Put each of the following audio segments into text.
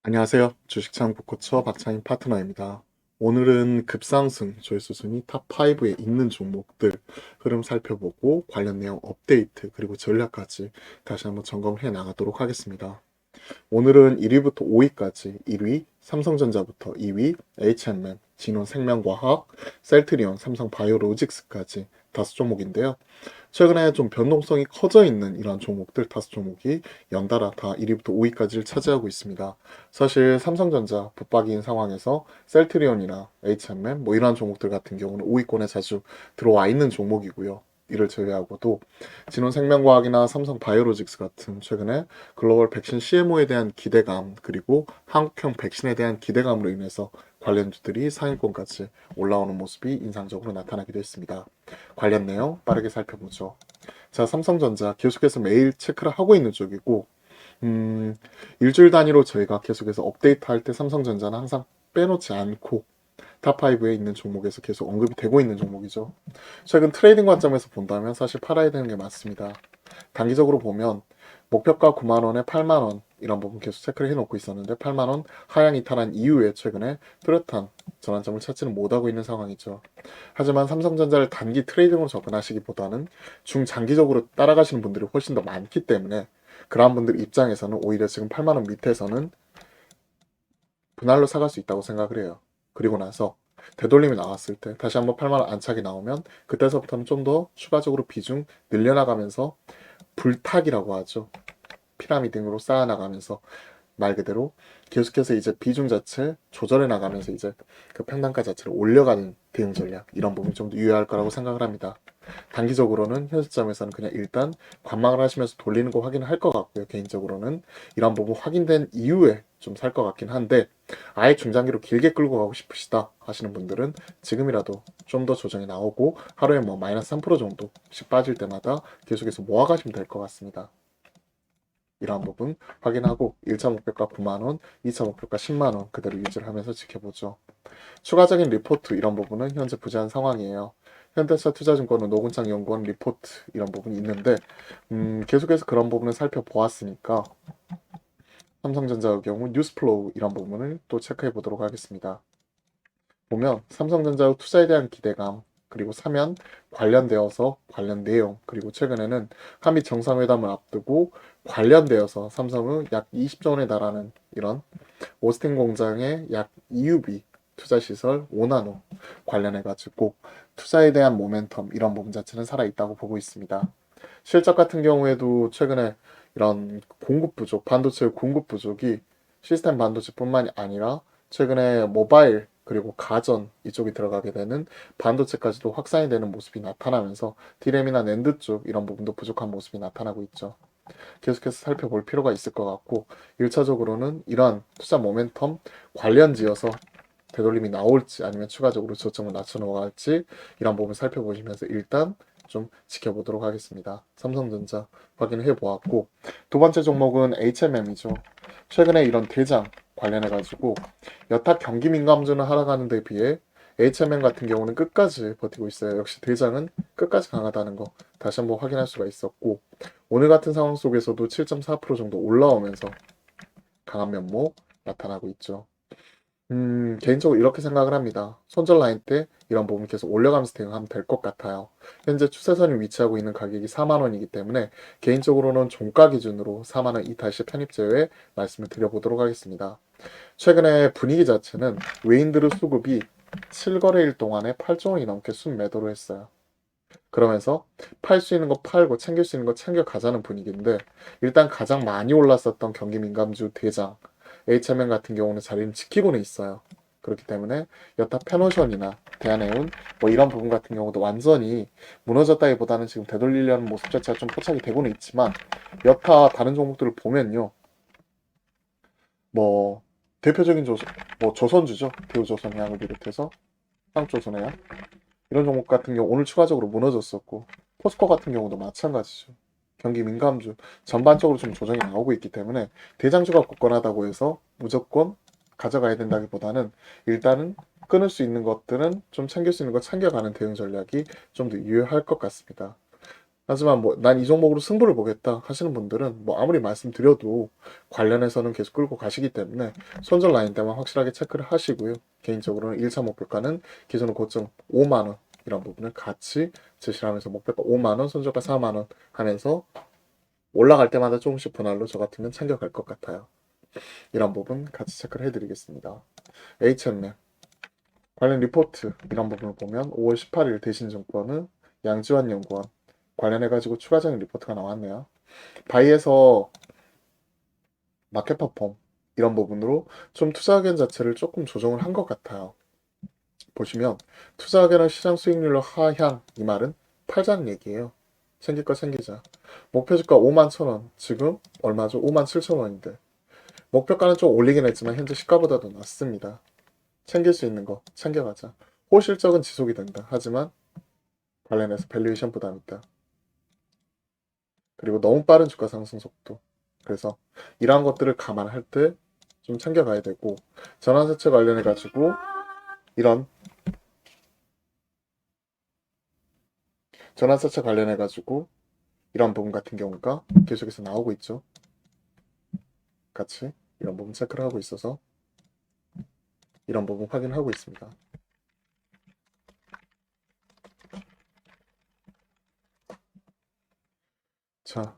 안녕하세요. 주식창 북코처 박창인 파트너입니다. 오늘은 급상승 조회수 순위 탑5에 있는 종목들 흐름 살펴보고 관련 내용 업데이트 그리고 전략까지 다시 한번 점검을 해 나가도록 하겠습니다. 오늘은 1위부터 5위까지 1위 삼성전자부터 2위 H&M, 진원생명과학, 셀트리온, 삼성바이오로직스까지 다섯 종목인데요. 최근에 좀 변동성이 커져 있는 이런 종목들 다섯 종목이 연달아 다 1위부터 5위까지를 차지하고 있습니다. 사실 삼성전자 붙박이인 상황에서 셀트리온이나 H&M 뭐 이런 종목들 같은 경우는 5위권에 자주 들어와 있는 종목이고요. 이를 제외하고도 진원생명과학이나 삼성바이오로직스 같은 최근에 글로벌 백신 CMO에 대한 기대감 그리고 한국형 백신에 대한 기대감으로 인해서 관련주들이 상위권까지 올라오는 모습이 인상적으로 나타나기도 했습니다. 관련 내용 빠르게 살펴보죠. 자, 삼성전자 계속해서 매일 체크를 하고 있는 쪽이고, 일주일 단위로 저희가 계속해서 업데이트할 때 삼성전자는 항상 빼놓지 않고 탑5에 있는 종목에서 계속 언급이 되고 있는 종목이죠. 최근 트레이딩 관점에서 본다면 사실 팔아야 되는 게 맞습니다. 단기적으로 보면 목표가 9만원에 8만원 이런 부분 계속 체크를 해놓고 있었는데 8만원 하향 이탈한 이후에 최근에 뚜렷한 전환점을 찾지는 못하고 있는 상황이죠. 하지만 삼성전자를 단기 트레이딩으로 접근하시기보다는 중장기적으로 따라가시는 분들이 훨씬 더 많기 때문에 그러한 분들 입장에서는 오히려 지금 8만원 밑에서는 분할로 사갈 수 있다고 생각을 해요. 그리고 나서 되돌림이 나왔을 때 다시 한번 8만원 안착이 나오면 그때서부터는 좀 더 추가적으로 비중 늘려나가면서 불탁이라고 하죠. 피라미딩으로 쌓아나가면서 말 그대로 계속해서 이제 비중 자체 조절해 나가면서 이제 그 평단가 자체를 올려가는 대응 전략 이런 부분이 좀 더 유효할 거라고 생각을 합니다. 단기적으로는 현 시점에서는 그냥 일단 관망을 하시면서 돌리는 거 확인을 할 것 같고요. 개인적으로는 이런 부분 확인된 이후에 좀 살 것 같긴 한데 아예 중장기로 길게 끌고 가고 싶으시다 하시는 분들은 지금이라도 좀 더 조정이 나오고 하루에 뭐 마이너스 3% 정도씩 빠질 때마다 계속해서 모아가시면 될 것 같습니다. 이러한 부분 확인하고 1차 목표가 9만원, 2차 목표가 10만원 그대로 유지를 하면서 지켜보죠. 추가적인 리포트 이런 부분은 현재 부재한 상황이에요. 현대차 투자증권은 노근창 연구원 리포트 이런 부분이 있는데 계속해서 그런 부분을 살펴보았으니까 삼성전자의 경우 뉴스플로우 이런 부분을 또 체크해 보도록 하겠습니다. 보면 삼성전자 투자에 대한 기대감 그리고 사면 관련되어서 관련 내용 그리고 최근에는 한미 정상회담을 앞두고 관련되어서 삼성은 약 20조 원에 달하는 이런 오스틴 공장의 약 EUV 투자시설 5나노 관련해가지고 투자에 대한 모멘텀 이런 부분 자체는 살아있다고 보고 있습니다. 실적 같은 경우에도 최근에 이런 공급 부족, 반도체 공급 부족이 시스템 반도체뿐만이 아니라 최근에 모바일 그리고 가전 이쪽이 들어가게 되는 반도체까지도 확산이 되는 모습이 나타나면서 디램이나 낸드 쪽 이런 부분도 부족한 모습이 나타나고 있죠. 계속해서 살펴볼 필요가 있을 것 같고 1차적으로는 이러한 투자 모멘텀 관련지어서 되돌림이 나올지 아니면 추가적으로 저점을 낮춰 나갈지 이런 부분 살펴보시면서 일단 좀 지켜보도록 하겠습니다. 삼성전자 확인해 보았고 두 번째 종목은 HMM이죠. 최근에 이런 대장 관련해 가지고 여타 경기 민감주는 하락하는 데 비해 HMM 같은 경우는 끝까지 버티고 있어요. 역시 대장은 끝까지 강하다는 거 다시 한번 확인할 수가 있었고 오늘 같은 상황 속에서도 7.4% 정도 올라오면서 강한 면모 나타나고 있죠. 개인적으로 이렇게 생각을 합니다. 손절 라인 때 이런 부분 계속 올려가면서 대응하면 될 것 같아요. 현재 추세선이 위치하고 있는 가격이 4만원이기 때문에 개인적으로는 종가 기준으로 4만원 이탈 시 편입 제외 말씀을 드려보도록 하겠습니다. 최근에 분위기 자체는 외인들의 수급이 7거래일 동안에 8조 원이 넘게 순매도를 했어요. 그러면서 팔 수 있는 거 팔고 챙길 수 있는 거 챙겨 가자는 분위기인데 일단 가장 많이 올랐었던 경기 민감주 대장 HMM 같은 경우는 자리는 지키고는 있어요. 그렇기 때문에 여타 페노션이나 대한해운 뭐 이런 부분 같은 경우도 완전히 무너졌다기보다는 지금 되돌리려는 모습 자체가 좀 포착이 되고는 있지만 여타 다른 종목들을 보면요. 뭐 대표적인 뭐 조선주죠. 대우조선해양을 비롯해서 한국조선해양 이런 종목 같은 경우 오늘 추가적으로 무너졌었고 포스코 같은 경우도 마찬가지죠. 경기 민감주 전반적으로 좀 조정이 나오고 있기 때문에 대장주가 굳건하다고 해서 무조건 가져가야 된다기보다는 일단은 끊을 수 있는 것들은 좀 챙길 수 있는 거 챙겨가는 대응 전략이 좀 더 유효할 것 같습니다. 하지만 뭐 난 이 종목으로 승부를 보겠다 하시는 분들은 뭐 아무리 말씀드려도 관련해서는 계속 끌고 가시기 때문에 손절 라인 때만 확실하게 체크를 하시고요. 개인적으로는 1차 목표가는 기존의 고점 5만 원 이런 부분을 같이 제시를 하면서 목표가 5만 원, 손절가 4만 원 하면서 올라갈 때마다 조금씩 분할로 저 같으면 챙겨갈 것 같아요. 이런 부분 같이 체크를 해드리겠습니다. HMM 관련 리포트 이런 부분을 보면 5월 18일 대신증권은 양지환 연구원 관련해가지고 추가적인 리포트가 나왔네요. 바이에서 마켓 퍼폼 이런 부분으로 좀 투자 의견 자체를 조금 조정을 한 것 같아요. 보시면 투자 의견은 시장 수익률로 하향 이 말은 팔자는 얘기예요. 챙길 거 챙기자. 목표 주가 5만 1,000원 지금 얼마죠? 5만 7,000원인데 목표가는 좀 올리긴 했지만 현재 시가보다도 낮습니다. 챙길 수 있는 거 챙겨가자. 호실적은 지속이 된다. 하지만 관련해서 밸류에이션 부담이 있다. 그리고 너무 빠른 주가 상승 속도. 그래서 이러한 것들을 감안할 때 좀 챙겨가야 되고 전환사채 관련해 가지고 이런 전환사채 관련해 가지고 이런 부분 같은 경우가 계속해서 나오고 있죠. 같이 이런 부분 체크를 하고 있어서 이런 부분 확인하고 있습니다. 자,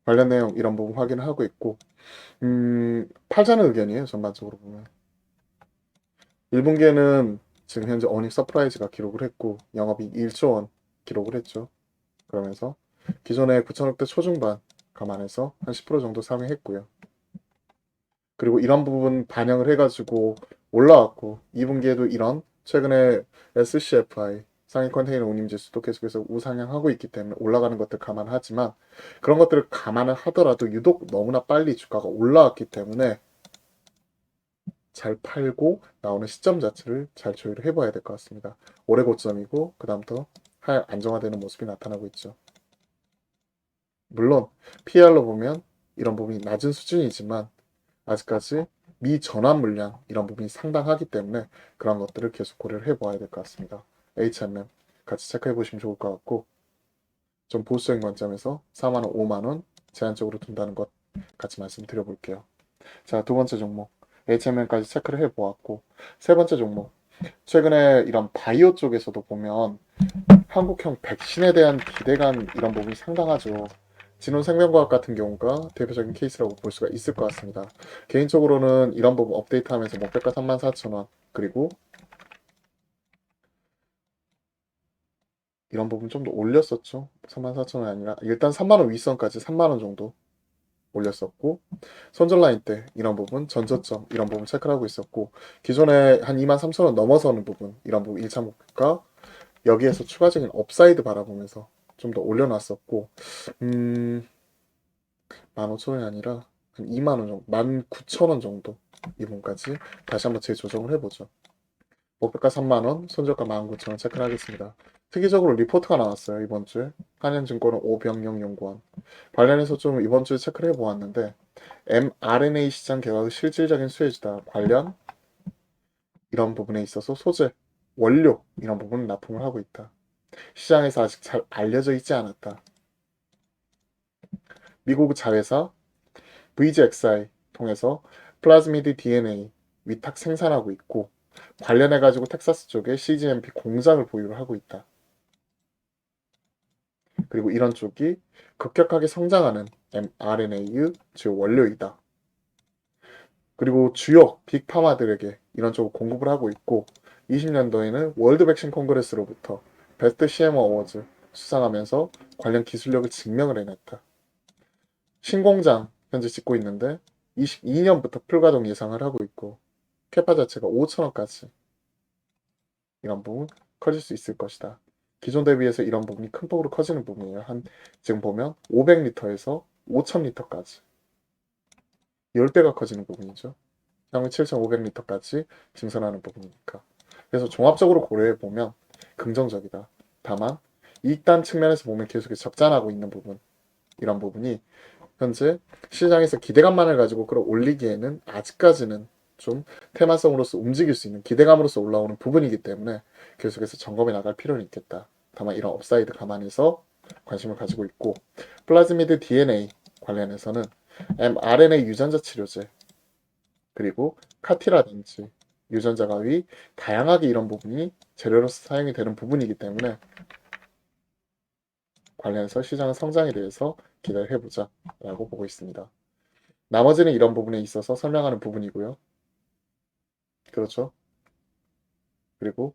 관련 내용 이런 부분 확인하고 있고 팔자는 의견이에요. 전반적으로 보면 1분기에는 지금 현재 어닝 서프라이즈가 기록을 했고 영업이익 1조 원 기록을 했죠. 그러면서 기존의 9천억대 초중반 감안해서 한 10% 정도 상회했고요. 그리고 이런 부분 반영을 해가지고 올라왔고 2분기에도 이런 최근에 SCFI 상위 컨테이너 운임지수도 계속해서 우상향하고 있기 때문에 올라가는 것들 감안하지만 그런 것들을 감안을 하더라도 유독 너무나 빨리 주가가 올라왔기 때문에 잘 팔고 나오는 시점 자체를 잘 조율을 해봐야 될 것 같습니다. 올해 고점이고 그 다음부터 하향 안정화되는 모습이 나타나고 있죠. 물론 PR로 보면 이런 부분이 낮은 수준이지만 아직까지 미전환 물량 이런 부분이 상당하기 때문에 그런 것들을 계속 고려를 해봐야 될 것 같습니다. HMM 같이 체크해 보시면 좋을 것 같고 좀 보수적인 관점에서 4만원, 5만원 제한적으로 둔다는 것 같이 말씀드려 볼게요. 자, 두 번째 종목 HMM까지 체크를 해보았고 세 번째 종목 최근에 이런 바이오 쪽에서도 보면 한국형 백신에 대한 기대감 이런 부분이 상당하죠. 진원생명과학 같은 경우가 대표적인 케이스라고 볼 수가 있을 것 같습니다. 개인적으로는 이런 부분 업데이트하면서 목표가 34,000원 그리고 이런 부분 좀 더 올렸었죠. 34,000원이 아니라 일단 3만원 윗선까지 3만원 정도 올렸었고 손절 라인 때 이런 부분 전저점 이런 부분 체크를 하고 있었고 기존에 한 23,000원 넘어서는 부분 이런 부분 1차 목표가 여기에서 추가적인 업사이드 바라보면서 좀 더 올려놨었고 15,000원이 아니라 한 2만원 정도 19,000원 정도 이분까지 다시 한번 재조정을 해보죠. 목표가 3만원 손절가 19,000원 체크를 하겠습니다. 특이적으로 리포트가 나왔어요. 이번 주에 한현증권은 오병영 연구원 관련해서 좀 이번 주에 체크를 해보았는데 mRNA 시장 개혁의 실질적인 수혜주다 관련 이런 부분에 있어서 소재 원료 이런 부분을 납품을 하고 있다. 시장에서 아직 잘 알려져 있지 않았다. 미국 자회사 VGXI 통해서 플라즈미드 DNA 위탁 생산하고 있고 관련해가지고 텍사스 쪽에 CGMP 공장을 보유를 하고 있다. 그리고 이런 쪽이 급격하게 성장하는 mRNA의 주요 원료이다. 그리고 주요 빅파마들에게 이런 쪽을 공급을 하고 있고 20년도에는 월드 백신 콩그레스로부터 베스트 CMO 어워즈 수상하면서 관련 기술력을 증명을 해냈다. 신공장 현재 짓고 있는데 22년부터 풀가동 예상을 하고 있고 캐파 자체가 5천원까지 이런 부분 커질 수 있을 것이다. 기존 대비해서 이런 부분이 큰 폭으로 커지는 부분이에요. 한 지금 보면 500리터에서 5000리터까지 10배가 커지는 부분이죠. 향후 7500리터까지 증설하는 부분이니까. 그래서 종합적으로 고려해 보면 긍정적이다. 다만 이익단 측면에서 보면 계속해서 적자나고 있는 부분 이런 부분이 현재 시장에서 기대감만을 가지고 끌어올리기에는 아직까지는 좀 테마성으로서 움직일 수 있는 기대감으로서 올라오는 부분이기 때문에 계속해서 점검해 나갈 필요는 있겠다. 다만 이런 업사이드 감안해서 관심을 가지고 있고, 플라즈미드 DNA 관련해서는 mRNA 유전자 치료제, 그리고 카티라든지 유전자 가위, 다양하게 이런 부분이 재료로서 사용이 되는 부분이기 때문에 관련해서 시장 성장에 대해서 기대를 해보자 라고 보고 있습니다. 나머지는 이런 부분에 있어서 설명하는 부분이고요. 그렇죠. 그리고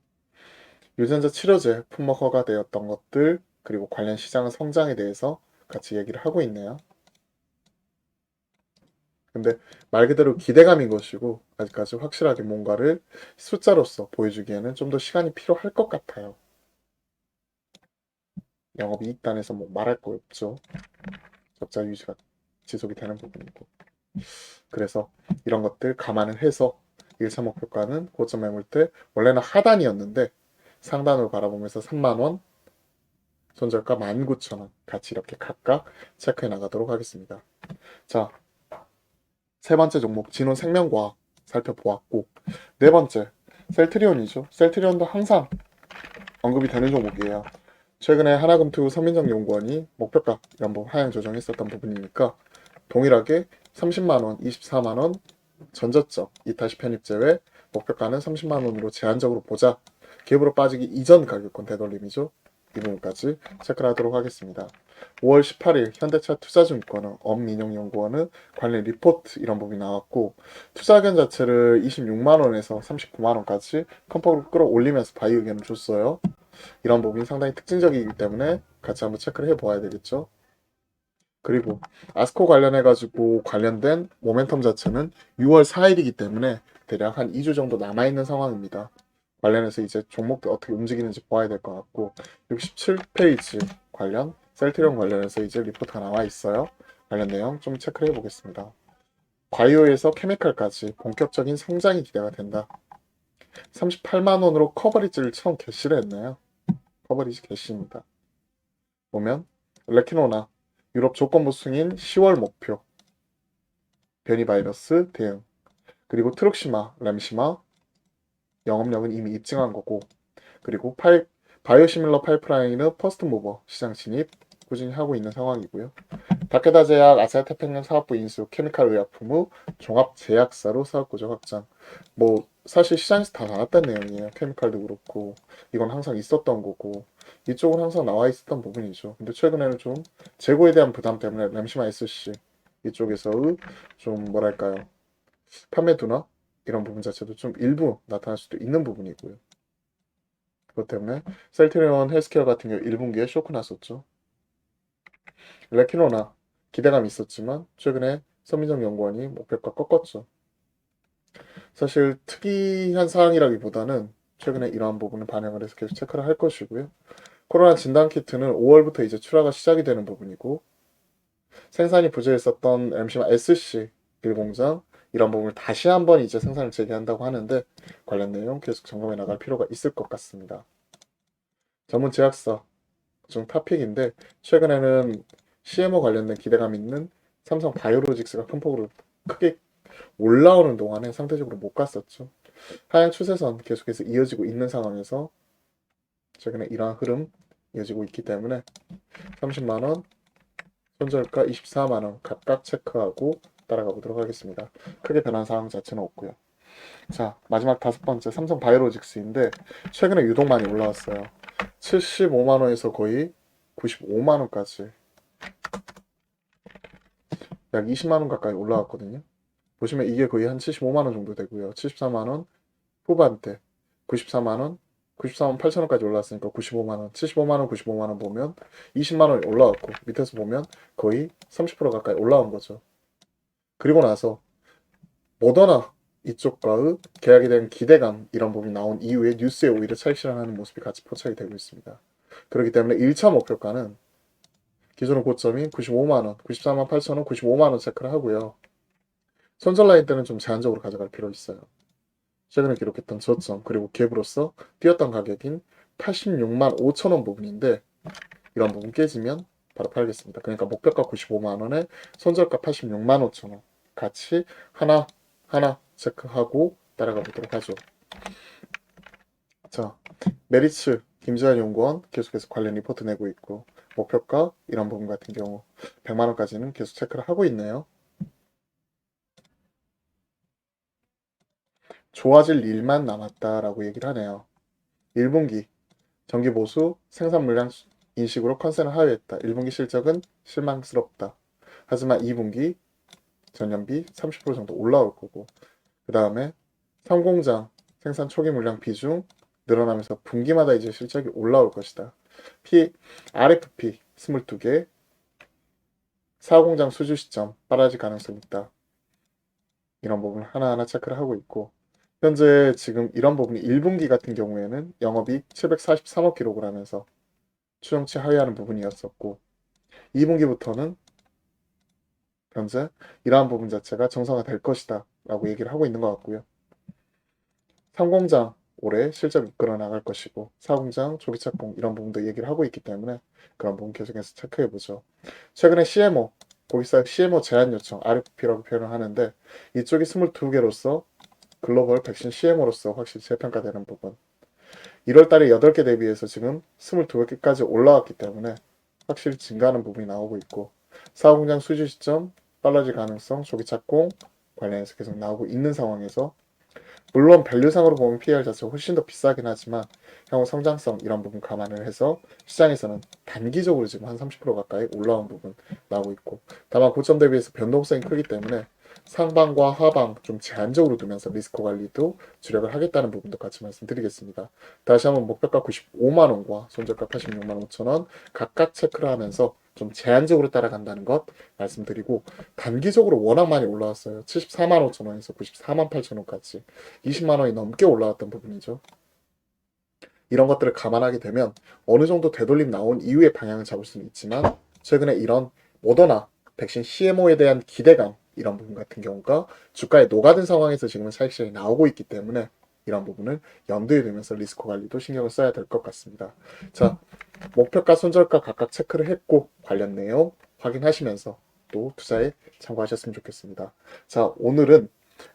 유전자 치료제 품목 허가되었던 것들, 그리고 관련 시장 성장에 대해서 같이 얘기를 하고 있네요. 근데 말 그대로 기대감인 것이고, 아직까지 확실하게 뭔가를 숫자로서 보여주기에는 좀 더 시간이 필요할 것 같아요. 영업이익단에서 뭐 말할 거 없죠. 적자 유지가 지속이 되는 부분이고. 그래서 이런 것들 감안을 해서 1차 목표가는 고점 매물대 원래는 하단이었는데 상단으로 바라보면서 3만원, 손절가 19,000원 같이 이렇게 각각 체크해 나가도록 하겠습니다. 자, 세 번째 종목 진원생명과학 살펴보았고, 네 번째 셀트리온이죠. 셀트리온도 항상 언급이 되는 종목이에요. 최근에 하나금투 서민정연구원이 목표가 이런 부분 하향 조정했었던 부분이니까 동일하게 30만원, 24만원 전저점 이타시 편입 제외 목표가는 30만원으로 제한적으로 보자. 갭으로 빠지기 이전 가격권 되돌림이죠. 이 부분까지 체크를 하도록 하겠습니다. 5월 18일 현대차 투자증권은 엄민영연구원은 관련 리포트 이런 부분이 나왔고, 투자 의견 자체를 26만원에서 39만원까지 큰 폭으로 끌어올리면서 바이 의견을 줬어요. 이런 부분이 상당히 특징적이기 때문에 같이 한번 체크를 해보아야 되겠죠. 그리고 아스코 관련해가지고 관련된 모멘텀 자체는 6월 4일이기 때문에 대략 한 2주 정도 남아있는 상황입니다. 관련해서 이제 종목들 어떻게 움직이는지 봐야 될 것 같고, 67페이지 관련 셀트리온 관련해서 이제 리포트가 나와 있어요. 관련 내용 좀 체크를 해보겠습니다. 바이오에서 케미칼까지 본격적인 성장이 기대가 된다. 38만원으로 커버리지를 처음 개시를 했네요. 커버리지 개시입니다. 보면 레키노나 유럽 조건부 승인 10월 목표, 변이 바이러스 대응, 그리고 트룩시마, 램시마 영업력은 이미 입증한 거고, 그리고 바이오시밀러 파이프라인은 퍼스트 무버 시장 진입 꾸준히 하고 있는 상황이고요. 다케다 제약, 아시아 태평양 사업부 인수, 케미칼 의약품 후 종합 제약사로 사업 구조 확장. 뭐 사실 시장에서 다 나왔던 내용이에요. 케미칼도 그렇고 이건 항상 있었던 거고 이쪽은 항상 나와 있었던 부분이죠. 근데 최근에는 좀 재고에 대한 부담 때문에 램시마 SC 이쪽에서의 좀 뭐랄까요, 판매 둔화 이런 부분 자체도 좀 일부 나타날 수도 있는 부분이고요. 그것 때문에 셀트리온 헬스케어 같은 경우 1분기에 쇼크 났었죠. 레키노나 기대감이 있었지만 최근에 서민정 연구원이 목표가 꺾었죠. 사실 특이한 사항이라기보다는 최근에 이러한 부분을 반영을 해서 계속 체크를 할 것이고요. 코로나 진단키트는 5월부터 이제 출하가 시작이 되는 부분이고, 생산이 부재했었던 MC마 SC 일공장 이런 부분을 다시 한번 이제 생산을 재개한다고 하는데 관련 내용 계속 점검해 나갈 필요가 있을 것 같습니다. 전문 제약사 중 탑픽인데 최근에는 CMO 관련된 기대감 있는 삼성 바이오로직스가 큰 폭으로 크게 올라오는 동안에 상대적으로 못 갔었죠. 하향 추세선 계속해서 이어지고 있는 상황에서 최근에 이러한 흐름 이어지고 있기 때문에 30만원, 손절가 24만원 각각 체크하고 따라가 보도록 하겠습니다. 크게 변한 상황 자체는 없고요. 자, 마지막 다섯 번째 삼성 바이오로직스인데 최근에 유독 많이 올라왔어요. 75만원에서 거의 95만원까지 약 20만원 가까이 올라왔거든요. 보시면 이게 거의 한 75만원 정도 되고요. 74만원 후반대 94만원, 94만 8천원까지 올라왔으니까 95만원, 75만원, 95만원 보면 20만원이 올라왔고 밑에서 보면 거의 30% 가까이 올라온 거죠. 그리고 나서 모더나 이쪽과의 계약에 대한 기대감 이런 부분이 나온 이후에 뉴스에 오히려 차익 실현하는 모습이 같이 포착이 되고 있습니다. 그렇기 때문에 1차 목표가는 기존의 고점인 95만원, 94만 8천원, 95만원 체크를 하고요. 손절 라인 때는 좀 제한적으로 가져갈 필요 있어요. 최근에 기록했던 저점 그리고 갭으로서 뛰었던 가격인 86만 5천원 부분인데 이런 부분 깨지면 바로 팔겠습니다. 그러니까 목표가 95만원에 손절가 86만 5천원 같이 하나 체크하고 따라가 보도록 하죠. 자, 메리츠 김지한 연구원 계속해서 관련 리포트 내고 있고, 목표가 이런 부분 같은 경우 100만 원까지는 계속 체크를 하고 있네요. 좋아질 일만 남았다라고 얘기를 하네요. 1분기 전기 보수 생산 물량 인식으로 컨센을 하회했다. 1분기 실적은 실망스럽다. 하지만 2분기 전년비 30% 정도 올라올 거고, 그 다음에 3공장 생산 초기 물량 비중 늘어나면서 분기마다 이제 실적이 올라올 것이다. RFP 22개, 4공장 수주 시점 빨라질 가능성이 있다. 이런 부분 하나하나 체크를 하고 있고, 현재 지금 이런 부분이 1분기 같은 경우에는 영업이익 743억 기록을 하면서 추정치 하회하는 부분이었었고, 2분기부터는 현재 이러한 부분 자체가 정상화될 것이다 라고 얘기를 하고 있는 것 같고요. 3공장 올해 실적 이끌어 나갈 것이고, 4공장 조기 착공 이런 부분도 얘기를 하고 있기 때문에 그런 부분 계속해서 체크해보죠. 최근에 CMO 고객사 CMO 제안 요청 RFP라고 표현을 하는데, 이쪽이 22개로서 글로벌 백신 CMO로서 확실히 재평가되는 부분, 1월달에 8개 대비해서 지금 22개까지 올라왔기 때문에 확실히 증가하는 부분이 나오고 있고, 사공장 수주 시점 빨라질 가능성 조기 착공 관련해서 계속 나오고 있는 상황에서, 물론 밸류상으로 보면 PER 자체가 훨씬 더 비싸긴 하지만 향후 성장성 이런 부분 감안을 해서 시장에서는 단기적으로 지금 한 30% 가까이 올라온 부분 나오고 있고, 다만 고점 대비해서 변동성이 크기 때문에 상방과 하방 좀 제한적으로 두면서 리스크 관리도 주력을 하겠다는 부분도 같이 말씀드리겠습니다. 다시 한번 목표가 95만 원과 손절가 86만 5천 원 각각 체크를 하면서 좀 제한적으로 따라간다는 것 말씀드리고, 단기적으로 워낙 많이 올라왔어요. 74만 5천 원에서 94만 8천 원까지 20만 원이 넘게 올라왔던 부분이죠. 이런 것들을 감안하게 되면 어느 정도 되돌림 나온 이후의 방향을 잡을 수는 있지만, 최근에 이런 모더나 백신 CMO에 대한 기대감 이런 부분 같은 경우가 주가에 녹아든 상황에서 지금은 차익 실현이 나오고 있기 때문에 이런 부분을 염두에 두면서 리스크 관리도 신경을 써야 될 것 같습니다. 자, 목표가 손절가 각각 체크를 했고 관련 내용 확인하시면서 또 투자에 참고하셨으면 좋겠습니다. 자, 오늘은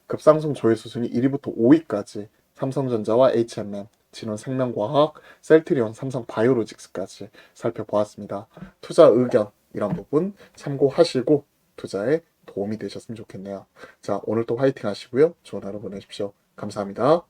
급상승 조회 수순이 1위부터 5위까지 삼성전자와 HMM, 진원생명과학, 셀트리온, 삼성바이오로직스까지 살펴보았습니다. 투자 의견 이런 부분 참고하시고 투자에 도움이 되셨으면 좋겠네요. 자, 오늘도 화이팅 하시고요. 좋은 하루 보내십시오. 감사합니다.